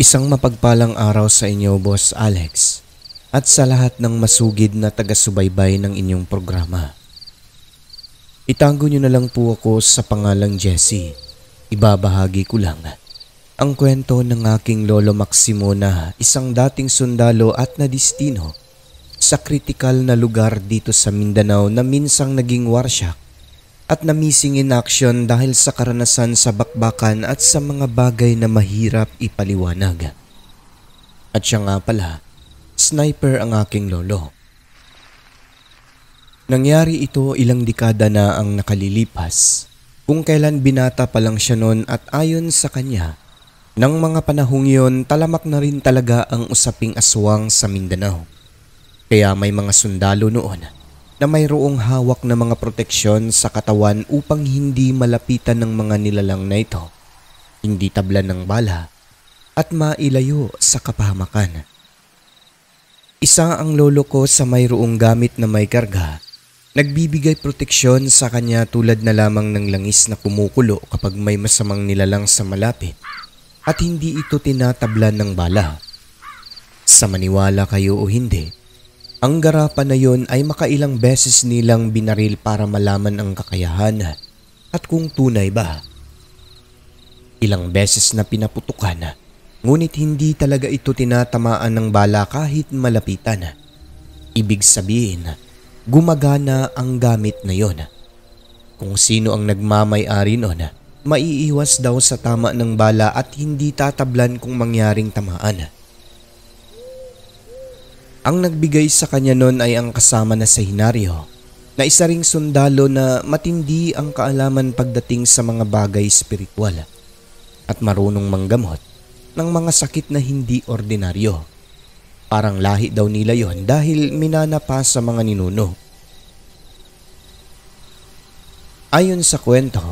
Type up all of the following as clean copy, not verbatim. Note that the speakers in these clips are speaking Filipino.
Isang mapagpalang araw sa inyo, Boss Alex, at sa lahat ng masugid na taga-subaybay ng inyong programa. Itago niyo na lang po ako sa pangalang Jesse. Ibabahagi ko lang ang kwento ng aking lolo Maximo na isang dating sundalo at nadistino sa kritikal na lugar dito sa Mindanao na minsang naging warsyak at na-missing in action dahil sa karanasan sa bakbakan at sa mga bagay na mahirap ipaliwanag. At siya nga pala, sniper ang aking lolo. Nangyari ito ilang dekada na ang nakalilipas, kung kailan binata pa lang siya noon at ayon sa kanya, ng mga panahong yon talamak na rin talaga ang usaping aswang sa Mindanao. Kaya may mga sundalo noon na mayroong hawak na mga proteksyon sa katawan upang hindi malapitan ng mga nilalang na ito, hindi tablan ng bala at mailayo sa kapahamakan. Isa ang lolo ko sa mayroong gamit na may karga, nagbibigay proteksyon sa kanya tulad na lamang ng langis na kumukulo kapag may masamang nilalang sa malapit at hindi ito tinatablan ng bala. Sa maniwala kayo o hindi, ang garapan na yon ay makailang beses nilang binaril para malaman ang kakayahan at kung tunay ba. Ilang beses na pinaputukan, ngunit hindi talaga ito tinatamaan ng bala kahit malapitan. Ibig sabihin, gumagana ang gamit na yon. Kung sino ang nagmamay-ari noon, maiiwas daw sa tama ng bala at hindi tatablan kung mangyaring tamaan. Ang nagbigay sa kanya noon ay ang kasama na sa Hinaryo, na isa ring sundalo na matindi ang kaalaman pagdating sa mga bagay spiritual at marunong manggamot ng mga sakit na hindi ordinaryo. Parang lahi daw nila yon dahil minana pa sa mga ninuno. Ayon sa kwento,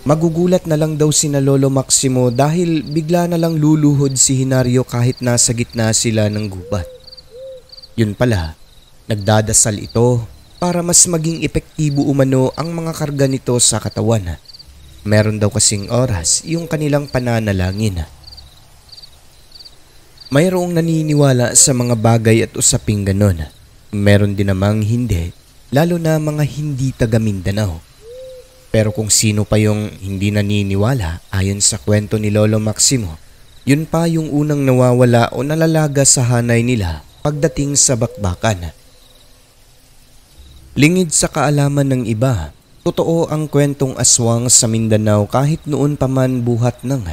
magugulat na lang daw sina Lolo Maximo dahil bigla na lang luluhod si Hinaryo kahit nasa gitna sila ng gubat. Yun pala, nagdadasal ito para mas maging epektibo umano ang mga karga nito sa katawan. Meron daw kasing oras yung kanilang pananalangin. Mayroong naniniwala sa mga bagay at usaping ganon. Meron din namang hindi, lalo na mga hindi taga Mindanao. Pero kung sino pa yung hindi naniniwala ayon sa kwento ni Lolo Maximo, yun pa yung unang nawawala o nalalaga sa hanay nila pagdating sa bakbakan. Lingid sa kaalaman ng iba, totoo ang kwentong aswang sa Mindanao kahit noon pa man buhat ng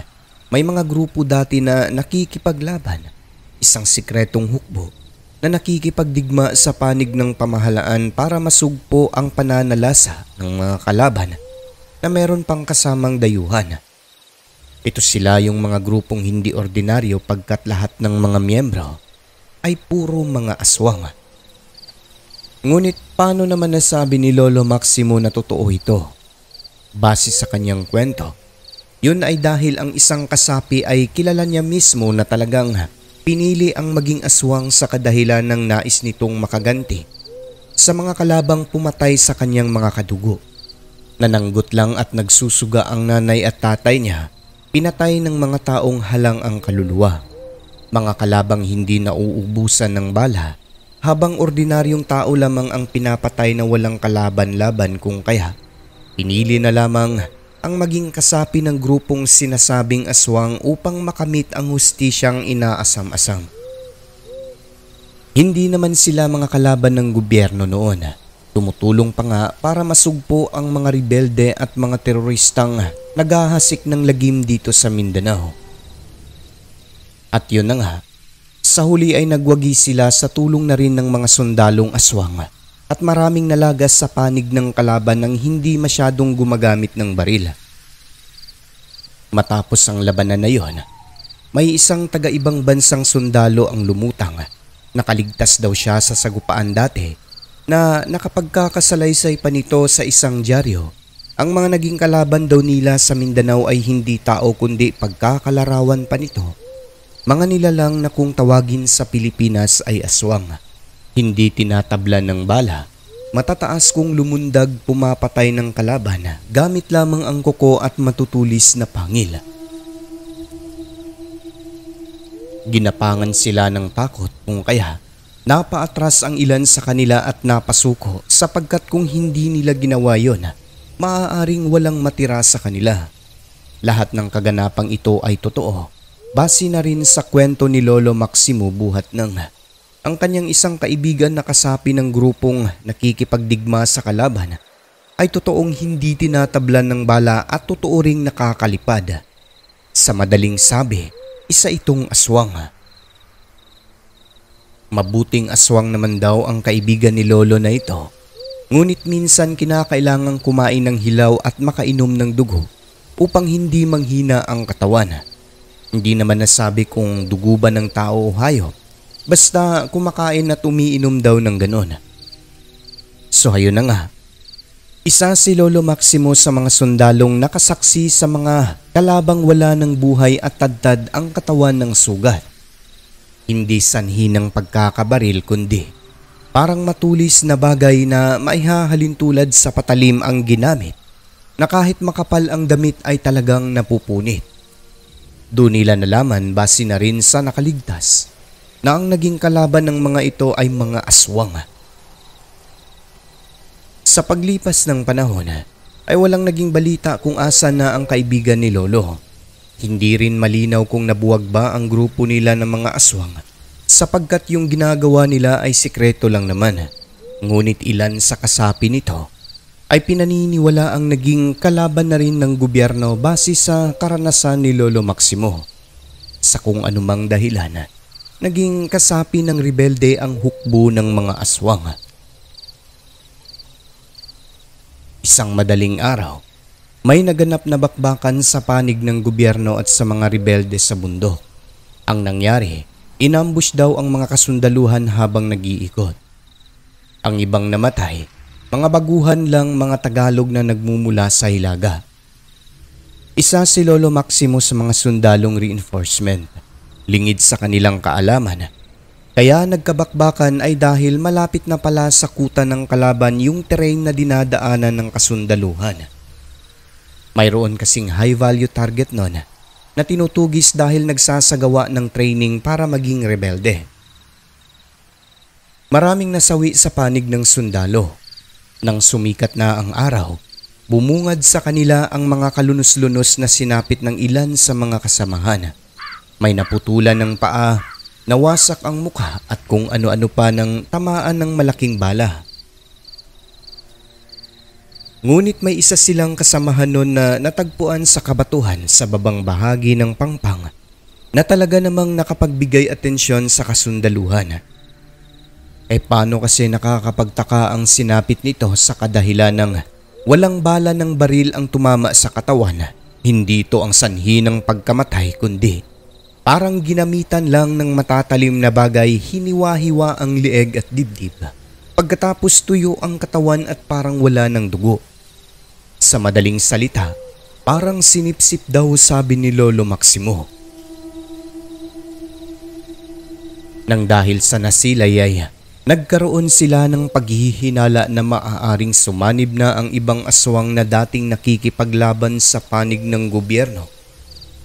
may mga grupo dati na nakikipaglaban, isang sikretong hukbo na nakikipagdigma sa panig ng pamahalaan para masugpo ang pananalasa ng mga kalaban na meron pang kasamang dayuhan. Ito sila yung mga grupong hindi ordinaryo pagkat lahat ng mga miyembro ay puro mga aswang. Ngunit paano naman nasabi ni Lolo Maximo na totoo ito? Base sa kanyang kwento, yun ay dahil ang isang kasapi ay kilala niya mismo na talagang pinili ang maging aswang sa kadahilan ng nais nitong makaganti sa mga kalabang pumatay sa kanyang mga kadugo. Nananggot lang at nagsusuga ang nanay at tatay niya, pinatay ng mga taong halang ang kaluluwa. Mga kalabang hindi nauubusan ng bala, habang ordinaryong tao lamang ang pinapatay na walang kalaban-laban kung kaya pinili na lamang ang maging kasapi ng grupong sinasabing aswang upang makamit ang hustisyang inaasam-asam. Hindi naman sila mga kalaban ng gobyerno noon. Tumutulong pa nga para masugpo ang mga rebelde at mga teroristang naghahasik ng lagim dito sa Mindanao. At yun na nga, sa huli ay nagwagi sila sa tulong na rin ng mga sundalong aswang at maraming nalagas sa panig ng kalaban nang hindi masyadong gumagamit ng baril. Matapos ang labanan na yon, may isang taga-ibang bansang sundalo ang lumutang. Nakaligtas daw siya sa sagupaan dati na nakapagkakasalaysay pa nito sa isang dyaryo. Ang mga naging kalaban daw nila sa Mindanao ay hindi tao kundi pagkakalarawan pa nito. Mga nilalang na kung tawagin sa Pilipinas ay aswang. Hindi tinatablan ng bala, matataas kung lumundag pumapatay ng kalaban gamit lamang ang kuko at matutulis na pangil. Ginapangan sila ng takot kung kaya napaatras ang ilan sa kanila at napasuko sapagkat kung hindi nila ginawa yon, maaaring walang matira sa kanila. Lahat ng kaganapang ito ay totoo. Base na rin sa kwento ni Lolo Maximo buhat ng ang kanyang isang kaibigan na kasapi ng grupong nakikipagdigma sa kalaban ay totoong hindi tinatablan ng bala at totoo ring nakakalipad. Sa madaling sabi, isa itong aswang. Mabuting aswang naman daw ang kaibigan ni Lolo na ito. Ngunit minsan kinakailangang kumain ng hilaw at makainom ng dugo upang hindi manghina ang katawan. Hindi naman nasabi kung dugo ba ng tao o hayop. Basta kumakain at umiinom daw ng ganon. So ayun na nga. Isa si Lolo Maximo sa mga sundalong nakasaksi sa mga kalabang wala ng buhay at tadtad ang katawan ng sugat. Hindi sanhi ng pagkakabaril kundi parang matulis na bagay na maihahalin tulad sa patalim ang ginamit na kahit makapal ang damit ay talagang napupunit. Doon nila nalaman base na rin sa nakaligtas na ang naging kalaban ng mga ito ay mga aswang. Sa paglipas ng panahon ay walang naging balita kung asan na ang kaibigan ni Lolo. Hindi rin malinaw kung nabuwag ba ang grupo nila ng mga aswang sapagkat yung ginagawa nila ay sikreto lang naman. Ngunit ilan sa kasapi nito ay pinaniniwala ang naging kalaban na rin ng gobyerno base sa karanasan ni Lolo Maximo. Sa kung anumang dahilan, naging kasapi ng rebelde ang hukbo ng mga aswang. Isang madaling araw, may naganap na bakbakan sa panig ng gobyerno at sa mga rebelde sa bundok. Ang nangyari, inambush daw ang mga kasundaluhan habang nag-iikot. Ang ibang namatay, mga baguhan lang mga Tagalog na nagmumula sa Hilaga. Isa si Lolo Maximo sa mga sundalong reinforcement. Lingid sa kanilang kaalaman. Kaya nagkabakbakan ay dahil malapit na pala sa kuta ng kalaban yung terrain na dinadaanan ng kasundaluhan. Mayroon kasing high value target nun na tinutugis dahil nagsasagawa ng training para maging rebelde. Maraming nasawi sa panig ng sundalo. Nang sumikat na ang araw, bumungad sa kanila ang mga kalunos-lunos na sinapit ng ilan sa mga kasamahan. May naputulan ng paa, nawasak ang mukha at kung ano-ano pa ng tamaan ng malaking bala. Ngunit may isa silang kasamahan nun na natagpuan sa kabatuhan sa babang bahagi ng pangpang na talaga namang nakapagbigay atensyon sa kasundaluhan. Paano kasi nakakapagtaka ang sinapit nito sa kadahilan ng walang bala ng baril ang tumama sa katawan. Hindi ito ang sanhi ng pagkamatay kundi parang ginamitan lang ng matatalim na bagay, hiniwa-hiwa ang lieg at dibdib. Pagkatapos tuyo ang katawan at parang wala ng dugo. Sa madaling salita, parang sinipsip daw sabi ni Lolo Maximo. Nang dahil sa nasilay ay nagkaroon sila ng paghihinala na maaaring sumanib na ang ibang aswang na dating nakikipaglaban sa panig ng gobyerno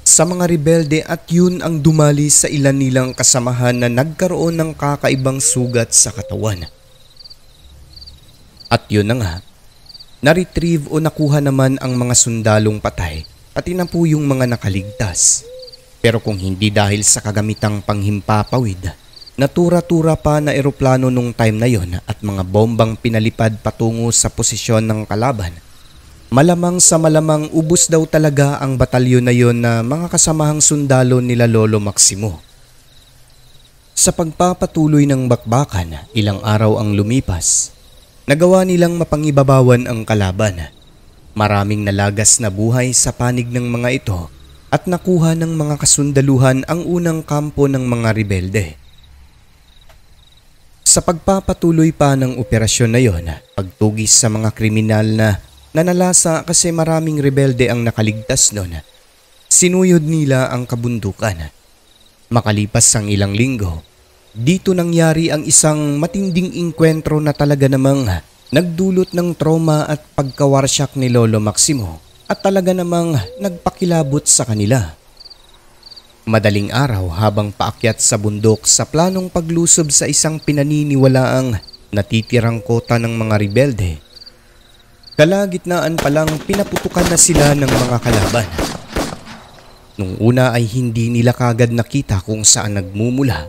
sa mga rebelde at yun ang dumali sa ilan nilang kasamahan na nagkaroon ng kakaibang sugat sa katawan. At yun na nga, na-retrieve o nakuha naman ang mga sundalong patay at inapu yung mga nakaligtas. Pero kung hindi dahil sa kagamitang panghimpapawid, natura-tura pa na eroplano nung time na yon at mga bombang pinalipad patungo sa posisyon ng kalaban, malamang sa malamang ubos daw talaga ang batalyon na yon na mga kasamahang sundalo nila Lolo Maximo. Sa pagpapatuloy ng bakbakan, ilang araw ang lumipas. Nagawa nilang mapangibabawan ang kalaban. Maraming nalagas na buhay sa panig ng mga ito at nakuha ng mga kasundaluhan ang unang kampo ng mga rebelde. Sa pagpapatuloy pa ng operasyon na yon, pagtugis sa mga kriminal na nanalasa kasi maraming rebelde ang nakaligtas noon, sinuyod nila ang kabundukan. Makalipas ang ilang linggo, dito nangyari ang isang matinding inkwentro na talaga namang nagdulot ng trauma at pagkawarsyak ni Lolo Maximo at talaga namang nagpakilabot sa kanila. Madaling araw habang paakyat sa bundok sa planong paglusob sa isang pinaniniwalaang natitirang kota ng mga rebelde. Kalagitnaan palang pinaputukan na sila ng mga kalaban. Nung una ay hindi nila kagad nakita kung saan nagmumula.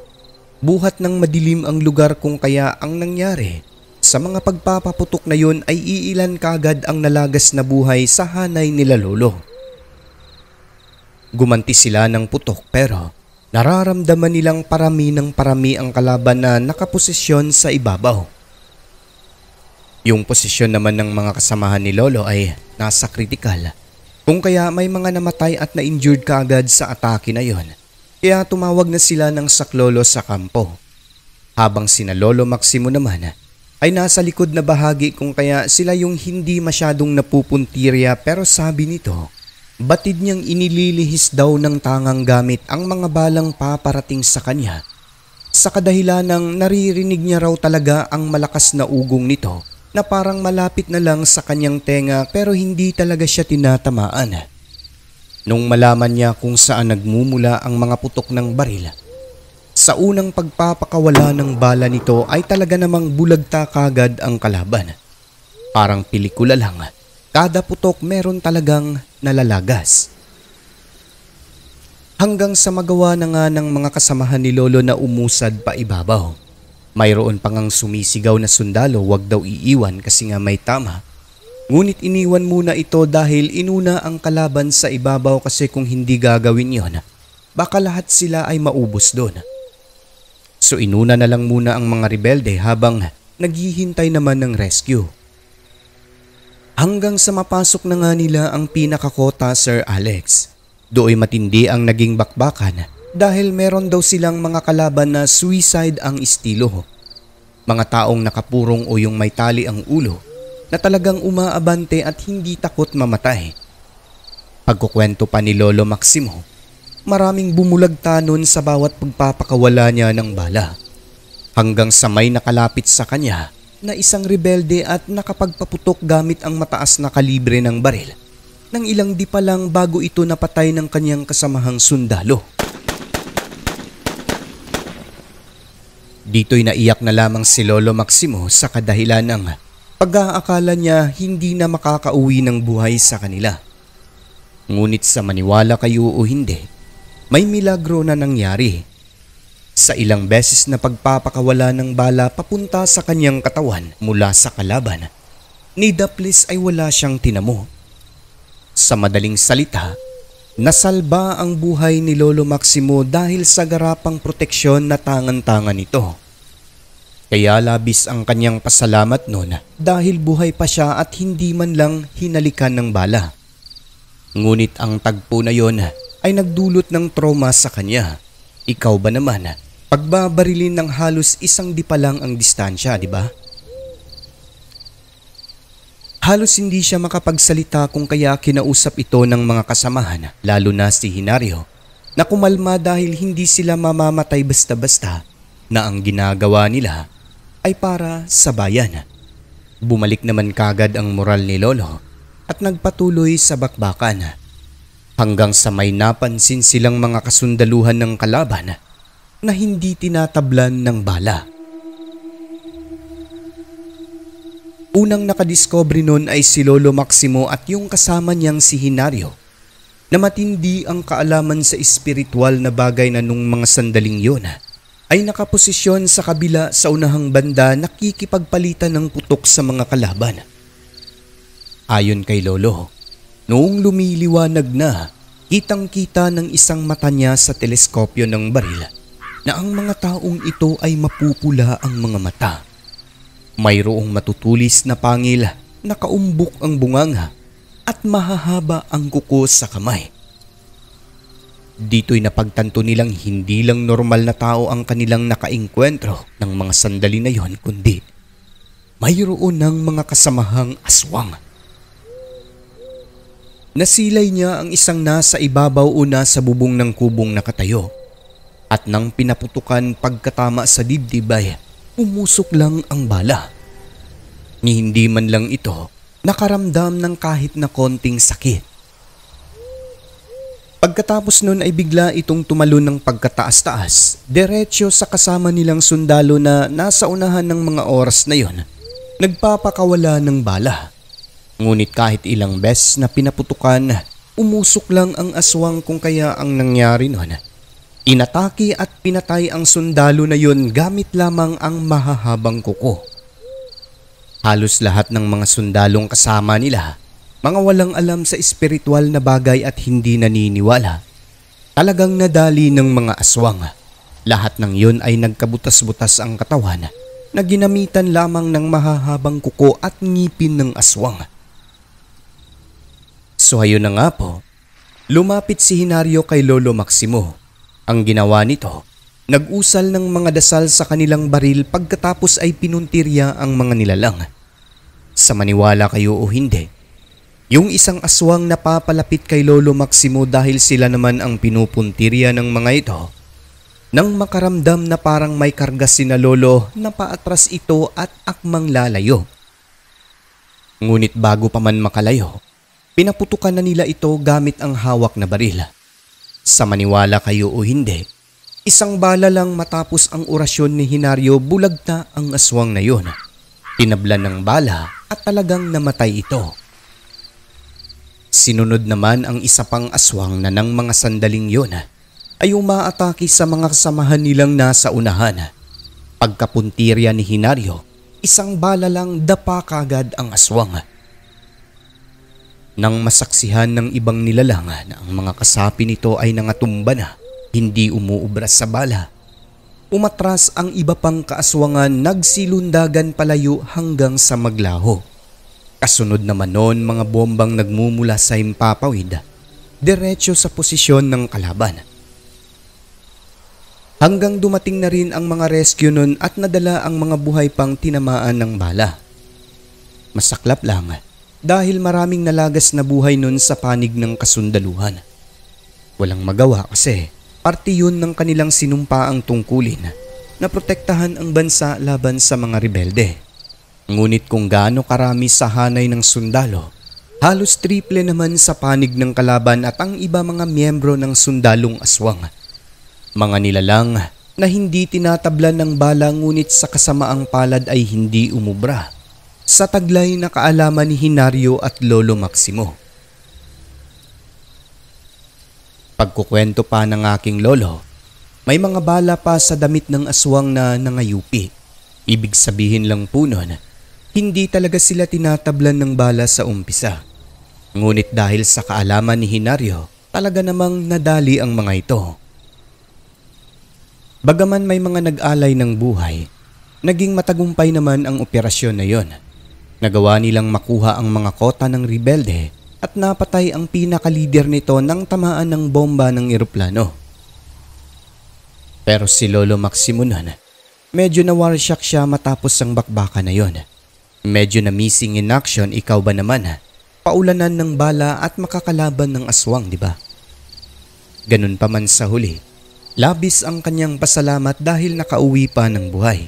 Buhat ng madilim ang lugar kung kaya ang nangyari. Sa mga pagpapaputok na yon ay iilan kagad ang nalagas na buhay sa hanay nila lolo. Gumanti sila ng putok pero nararamdaman nilang parami ng parami ang kalaban na nakaposisyon sa ibabaw. Yung posisyon naman ng mga kasamahan ni lolo ay nasa kritikal. Kung kaya may mga namatay at na-injured kaagad sa atake na yon. Kaya tumawag na sila ng saklolo sa kampo. Habang sina Lolo Maximo naman ay nasa likod na bahagi kung kaya sila yung hindi masyadong napupuntirya pero sabi nito, batid niyang inililihis daw ng tangang gamit ang mga balang paparating sa kanya. Sa kadahilanang naririnig niya raw talaga ang malakas na ugong nito na parang malapit na lang sa kanyang tenga pero hindi talaga siya tinatamaan. Nung malaman niya kung saan nagmumula ang mga putok ng baril, sa unang pagpapakawala ng bala nito ay talaga namang bulagta kagad ang kalaban. Parang pelikula lang, kada putok meron talagang nalalagas. Hanggang sa magawa na nga ng mga kasamahan ni Lolo na umusad pa ibabaw. Mayroon pang ang sumisigaw na sundalo wag daw iiwan kasi nga may tama. Ngunit iniwan muna ito dahil inuna ang kalaban sa ibabaw kasi kung hindi gagawin yon, baka lahat sila ay maubos doon. So inuna na lang muna ang mga rebelde habang naghihintay naman ng rescue. Hanggang sa mapasok na nga nila ang pinakakota, Sir Alex. Do'y matindi ang naging bakbakan dahil meron daw silang mga kalaban na suicide ang estilo. Mga taong nakapurong o yung may tali ang ulo na talagang umaabante at hindi takot mamatay. Pagkukwento pa ni Lolo Maximo, maraming bumulagta nun sa bawat pagpapakawala niya ng bala. Hanggang sa may nakalapit sa kanya na isang rebelde at nakapagpaputok gamit ang mataas na kalibre ng baril. Nang ilang di pa lang bago ito napatay ng kanyang kasamahang sundalo. Dito'y naiyak na lamang si Lolo Maximo sa kadahilan ng pag-aakala niya hindi na makakauwi ng buhay sa kanila. Ngunit sa maniwala kayo o hindi, may milagro na nangyari. Sa ilang beses na pagpapakawala ng bala papunta sa kanyang katawan mula sa kalaban, ni Daplis ay wala siyang tinamo. Sa madaling salita, nasalba ang buhay ni Lolo Maximo dahil sa garapang proteksyon na tangan-tangan nito. Kaya labis ang kanyang pasalamat noon dahil buhay pa siya at hindi man lang hinalikan ng bala. Ngunit ang tagpo na yon ay nagdulot ng trauma sa kanya. Ikaw ba naman, pagbabarilin ng halos isang di pa lang ang distansya, di ba? Halos hindi siya makapagsalita kung kaya kinausap ito ng mga kasamahan, lalo na si Hilario, na kumalma dahil hindi sila mamamatay basta-basta na ang ginagawa nila ay para sa bayan. Bumalik naman kagad ang moral ni Lolo at nagpatuloy sa bakbakan. Hanggang sa may napansin silang mga kasundaluhan ng kalaban na hindi tinatablan ng bala. Unang nakadiscover nun ay si Lolo Maximo at yung kasama niyang si Hilario na matindi ang kaalaman sa espiritual na bagay na nung mga sandaling yun ay nakaposisyon sa kabila sa unahang banda nakikipagpalitan ng putok sa mga kalaban. Ayon kay Lolo, noong lumiliwanag na, kitang-kita ng isang mata niya sa teleskopyo ng baril na ang mga taong ito ay mapupula ang mga mata. Mayroong matutulis na pangil, nakaumbok ang bunganga at mahahaba ang kuko sa kamay. Dito'y napagtanto nilang hindi lang normal na tao ang kanilang nakaengkwentro ng mga sandali na yon kundi mayroon ng mga kasamahang aswang. Nasilay niya ang isang nasa ibabaw o nasa bubong ng kubong nakatayo at nang pinaputukan pagkatama sa dibdib ay umusok lang ang bala. Ni hindi man lang ito nakaramdam ng kahit na konting sakit. Pagkatapos nun ay bigla itong tumalon ng pagkataas-taas, diretsyo sa kasama nilang sundalo na nasa unahan ng mga oras na yon, nagpapakawala ng bala. Ngunit kahit ilang beses na pinaputukan, umusok lang ang aswang kung kaya ang nangyari nun. Inatake at pinatay ang sundalo na yon gamit lamang ang mahahabang kuko. Halos lahat ng mga sundalong kasama nila, mga walang alam sa espiritual na bagay at hindi naniniwala, talagang nadali ng mga aswang. Lahat ng yun ay nagkabutas-butas ang katawan na ginamitan lamang ng mahahabang kuko at ngipin ng aswang. So ayun na nga po, lumapit si Hilario kay Lolo Maximo. Ang ginawa nito, nag-usal ng mga dasal sa kanilang baril pagkatapos ay pinuntirya ang mga nilalang. Sa maniwala kayo o hindi, yung isang aswang na papalapit kay Lolo Maximo dahil sila naman ang pinupuntirya ng mga ito, nang makaramdam na parang may karga sina Lolo na paatras ito at akmang lalayo. Ngunit bago pa man makalayo, pinaputukan na nila ito gamit ang hawak na baril. Sa maniwala kayo o hindi, isang bala lang matapos ang orasyon ni Hilario, bulag na ang aswang na yon. Tinablan ng bala at talagang namatay ito. Sinunod naman ang isa pang aswang na ng mga sandaling yon ay umaatake sa mga kasamahan nilang nasa unahan. Pagkapuntirya ni Hilario, isang bala lang dapa kagad ang aswang. Nang masaksihan ng ibang nilalang na ang mga kasapi nito ay nangatumba na, hindi umuubra sa bala, umatras ang iba pang kaaswangan, nagsilundagan palayo hanggang sa maglaho. Kasunod naman noon mga bombang nagmumula sa himpapawid, diretsyo sa posisyon ng kalaban. Hanggang dumating na rin ang mga rescue nun at nadala ang mga buhay pang tinamaan ng bala. Masaklap lang dahil maraming nalagas na buhay nun sa panig ng kasundaluhan. Walang magawa kasi parte yun ng kanilang sinumpaang tungkulin na protektahan ang bansa laban sa mga rebelde. Ngunit kung gaano karami sa hanay ng sundalo, halos triple naman sa panig ng kalaban at ang iba mga miyembro ng sundalong aswang. Mga nilalang na hindi tinatablan ng bala ngunit sa kasamaang palad ay hindi umubra sa taglay na kaalaman ni Hilario at Lolo Maximo. Pagkukwento pa ng aking lolo, may mga bala pa sa damit ng aswang na nangayupi. Ibig sabihin lang po nun, hindi talaga sila tinatablan ng bala sa umpisa. Ngunit dahil sa kaalaman ni Hilario, talaga namang nadali ang mga ito. Bagaman may mga nag-alay ng buhay, naging matagumpay naman ang operasyon na yon. Nagawa nilang makuha ang mga kota ng rebelde at napatay ang pinakalider nito nang tamaan ng bomba ng eroplano. Pero si Lolo Maximo nun, medyo na-warshock siya matapos ang bakbakan na yon. Medyo na missing in action, ikaw ba naman? Paulanan ng bala at makakalaban ng aswang, di ba? Ganun pa man sa huli, labis ang kanyang pasalamat dahil nakauwi pa ng buhay.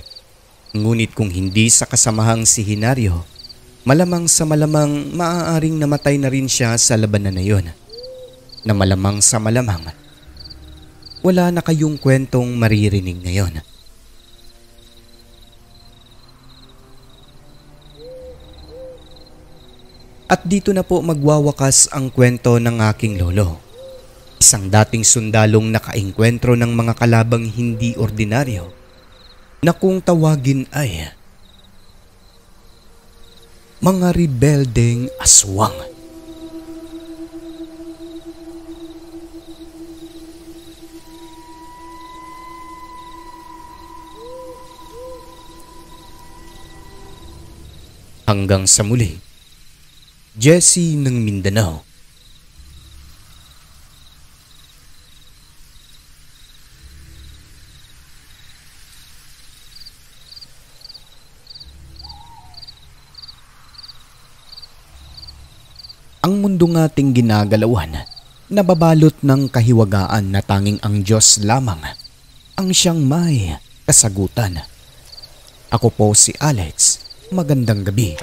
Ngunit kung hindi sa kasamahang si Hilario, malamang sa malamang maaaring namatay na rin siya sa labanan na yon. Na malamang sa malamang, wala na kayong kwentong maririnig ngayon. At dito na po magwawakas ang kwento ng aking lolo. Isang dating sundalong nakaengkwentro ng mga kalabang hindi ordinaryo na kung tawagin ay mga rebeldeng aswang. Hanggang sa muli, Jesse ng Mindanao. Ang mundong ating ginagalawan, nababalot ng kahiwagaan na tanging ang Diyos lamang ang siyang may kasagutan. Ako po si Alex. Magandang gabi.